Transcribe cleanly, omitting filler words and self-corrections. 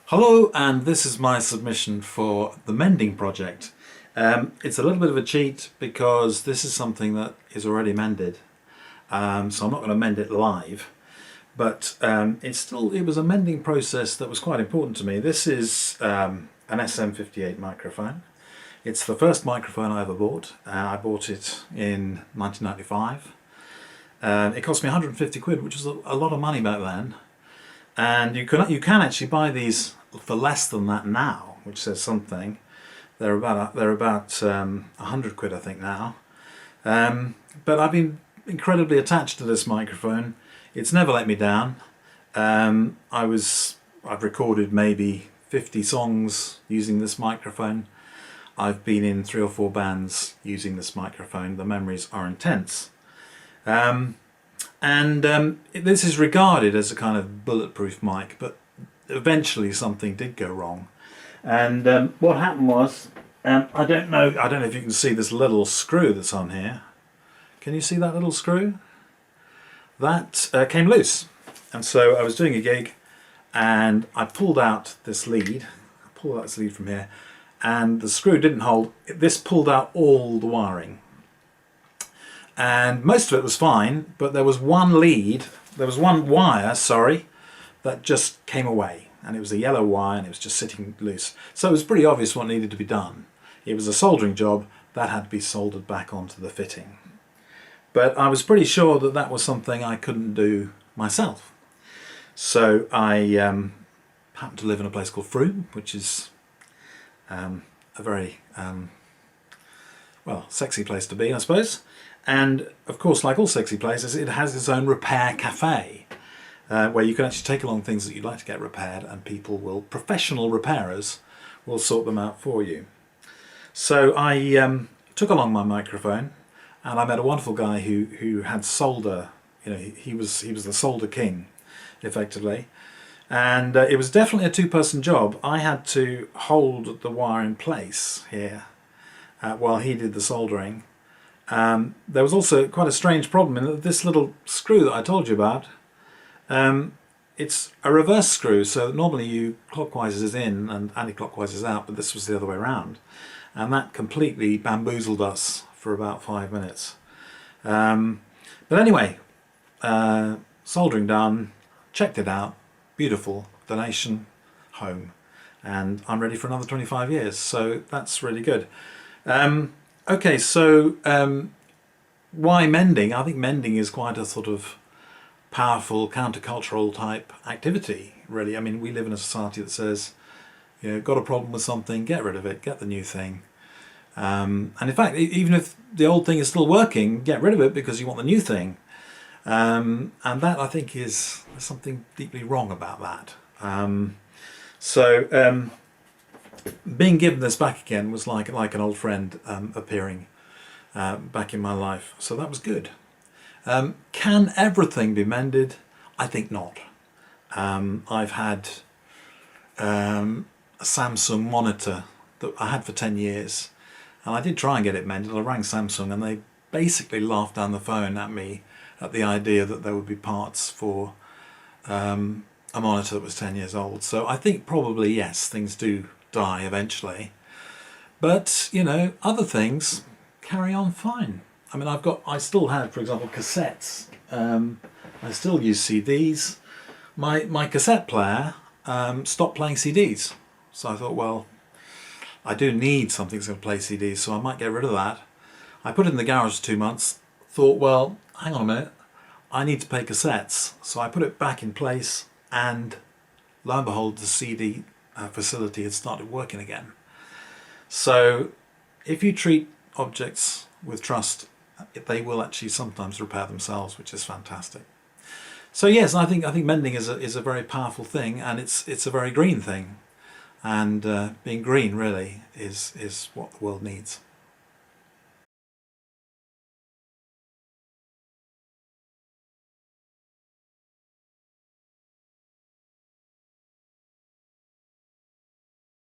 Hello, and this is my submission for the mending project. It's a little bit of a cheat because this is something that is already mended, so I'm not going to mend it live, but it was a mending process that was quite important to me. This is an SM58 microphone. It's the first microphone I ever bought. I bought it in 1995. It cost me 150 quid, which was a lot of money back then. And you can actually buy these for less than that now, which says something. They're about 100 quid, I think, now. But I've been incredibly attached to this microphone. It's never let me down. I've recorded maybe 50 songs using this microphone. I've been in 3 or 4 bands using this microphone. The memories are intense. This is regarded as a kind of bulletproof mic, but eventually something did go wrong. And what happened was, I don't know if you can see this little screw that's on here. Can you see that little screw? That came loose. And so I was doing a gig and I pulled out this lead. I pulled out this lead from here, and the screw didn't hold. This pulled out all the wiring. And most of it was fine, but there was one wire, sorry, that just came away, and it was a yellow wire and it was just sitting loose. So it was pretty obvious what needed to be done. It was a soldering job that had to be soldered back onto the fitting. But I was pretty sure that that was something I couldn't do myself. So I happened to live in a place called Frome, which is a very well, sexy place to be, I suppose. And of course, like all sexy places, it has its own repair cafe, where you can actually take along things that you'd like to get repaired, and professional repairers will sort them out for you. So I took along my microphone, and I met a wonderful guy who had solder. You know, he was the solder king, effectively. And it was definitely a two-person job. I had to hold the wire in place here while he did the soldering. There was also quite a strange problem in that this little screw that I told you about, it's a reverse screw, so normally clockwise is in and anti-clockwise is out, but this was the other way around, and that completely bamboozled us for about 5 minutes. But anyway, soldering done, checked it out, beautiful, donation, home, and I'm ready for another 25 years, so that's really good. Okay, so why mending? I think mending is quite a sort of powerful countercultural type activity, really. I mean, we live in a society that says, you know, got a problem with something, get rid of it, get the new thing. And in fact, even if the old thing is still working, get rid of it because you want the new thing. And that, I think, there's something deeply wrong about that. Being given this back again was like an old friend appearing back in my life, so that was good. Can everything be mended? I think not. I've had a Samsung monitor that I had for 10 years, and I did try and get it mended. I rang Samsung and they basically laughed down the phone at me at the idea that there would be parts for a monitor that was 10 years old. So I think probably yes, things do die eventually, but you know, other things carry on fine. I mean, I still have, for example, cassettes. I still use CDs. My cassette player stopped playing CDs, so I thought, well, I do need something that's going to play CDs, so I might get rid of that. I put it in the garage for 2 months, thought, well, hang on a minute, I need to play cassettes, so I put it back in place, and lo and behold, the CD facility had started working again. So if you treat objects with trust, they will actually sometimes repair themselves, which is fantastic. So yes, I think mending is a very powerful thing, and it's a very green thing, and being green really is what the world needs.